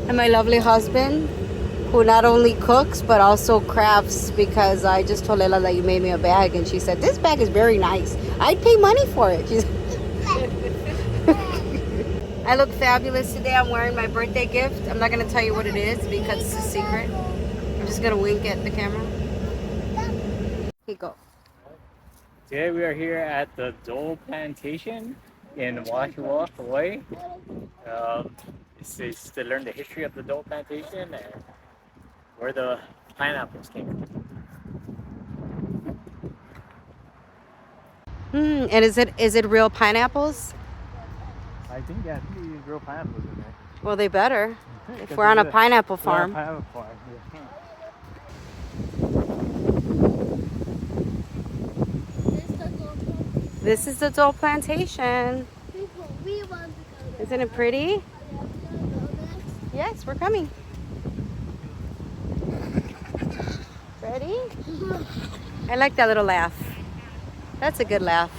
And my lovely husband, who not only cooks but also crafts, because I just told Ella that you made me a bag and she said, this bag is very nice. I'd pay money for it. She's I look fabulous today. I'm wearing my birthday gift. I'm not going to tell you what it is because it's a secret. I'm just going to wink at the camera. Here you go. Today we are here at the Dole Plantation in Wahiawa, Hawaii. This is to learn the history of the Dole Plantation and where the pineapples came from. And is it real pineapples? I think they use real pineapples in there. Well, they better. If we're on a pineapple farm. Pineapple farm. Yeah. This is the Dole Plantation. Isn't it pretty? Yes, we're coming. Ready? I like that little laugh. That's a good laugh.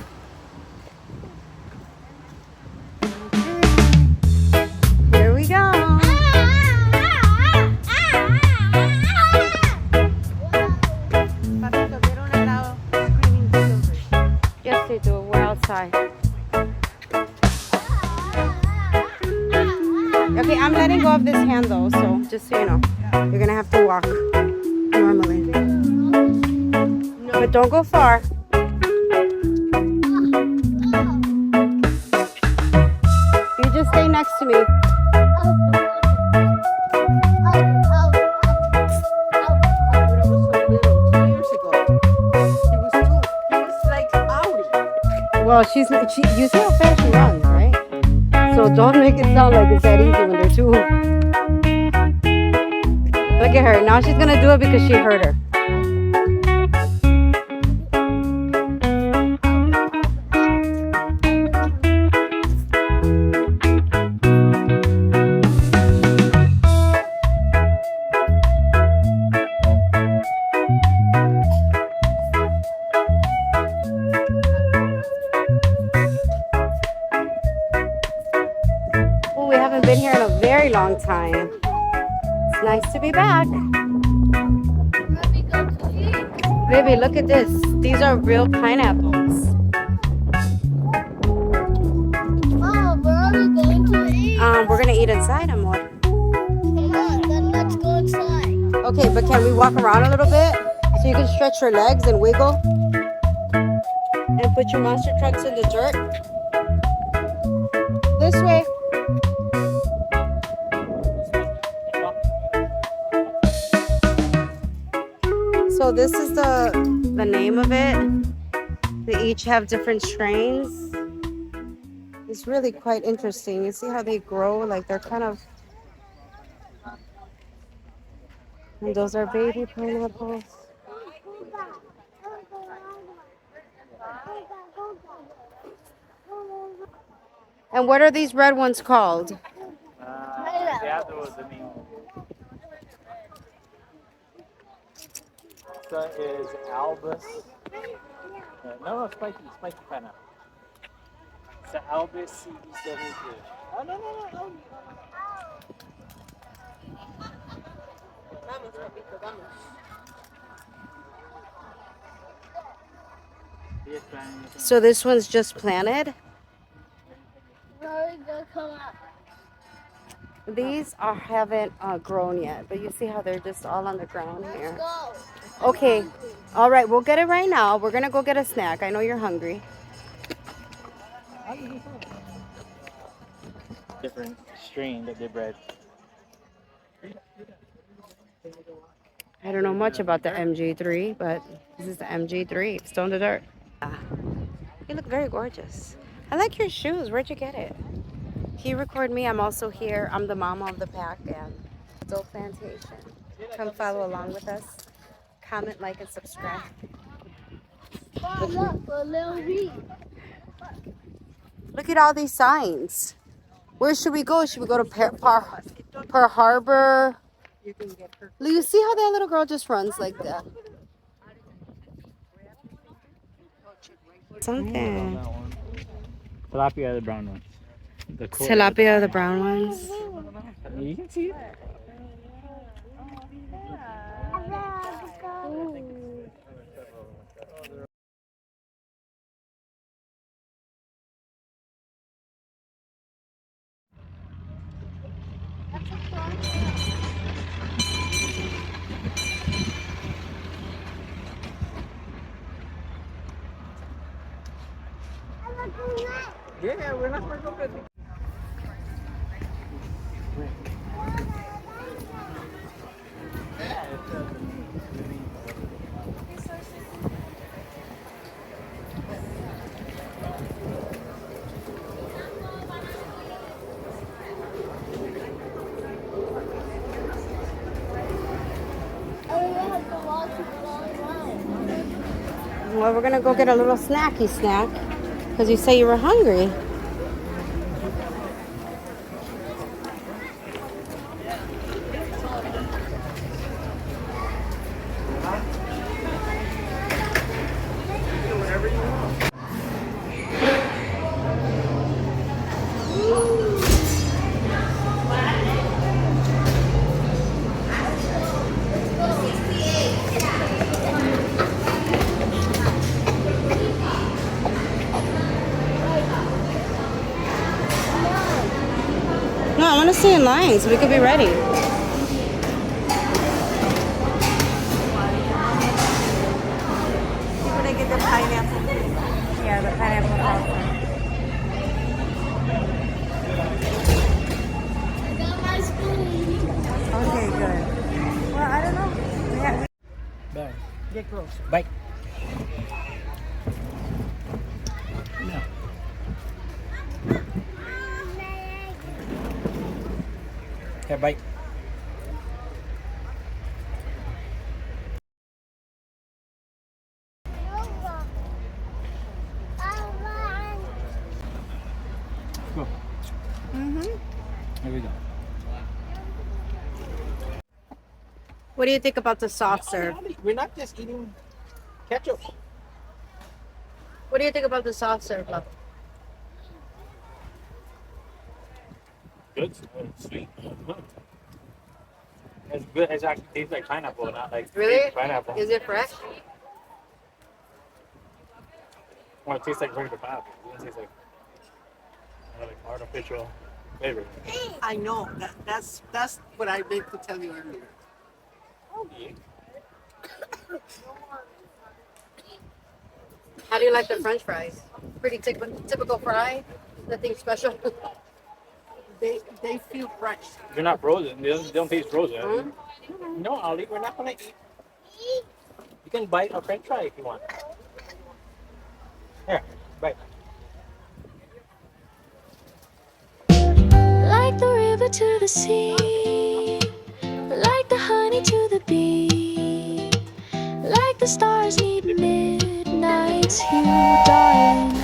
Here we go. Yes, they do. We're outside. Okay, I'm letting go of this hand though, so just so you know, you're gonna have to walk normally. But don't go far. You just stay next to me. Well, you see how fast she runs, right? So don't make it sound like it's that easy when they're two. Look at her. Now she's going to do it because she hurt her. We haven't been here in a very long time. It's nice to be back. Baby, look at this. These are real pineapples. Oh, where are we going to eat? We're gonna eat inside, amor. Come on, then let's go inside. Okay, but can we walk around a little bit so you can stretch your legs and wiggle? And put your monster trucks in the dirt. This way. So this is the name of it. They each have different strains. It's really quite interesting. You see how they grow? Like they're kind of... And those are baby pineapples. And what are these red ones called? That is albus. No, spiky pineapple. It's an albus CB72. Oh, no. So this one's just planted? These haven't grown yet, but you see how they're just all on the ground here. Okay, all right, we'll get it right now. We're gonna go get a snack. I know you're hungry. Different strain that they bred. I don't know much about the MG3, but this is the MG3. Stone to dirt. You look very gorgeous. I like your shoes. Where'd you get it? Can you record me? I'm also here. I'm the mama of the pack and Dole Plantation. Come follow along with us. Comment, like, and subscribe. Look at all these signs. Where should we go? Should we go to Pearl Harbor? You see how that little girl just runs like that? Something. Tilapia are the brown ones. The core. Tilapia, the brown ones. You can see it. Yeah, we're not going to go. Well, we're gonna go get a little snacky snack because you say you were hungry. No, I want to stay in line so we could be ready. People they get the pineapple. Yeah, the pineapple salsa. I got my spoon. Okay, good. Well, I don't know. Bye. Get close. Bye. No. Yeah, bye. Go. Here we go. What do you think about the soft serve? We're not just eating ketchup. What do you think about the soft serve, love? Good. Sweet. It's good. It actually tastes like pineapple, not like Really? fake pineapple. Is it fresh? Well, it tastes like regular pineapple. It doesn't taste like artificial flavor. I know. That's what I meant to tell you earlier. Oh, yeah. How do you like the French fries? Pretty typical fry. Nothing special. They feel fresh. They're not frozen. They don't taste frozen. Hmm? No, Ali, we're not gonna eat. You can bite a French fry if you want. Here, bite. Like the river to the sea, like the honey to the bee, like the stars need midnight's hue, darling.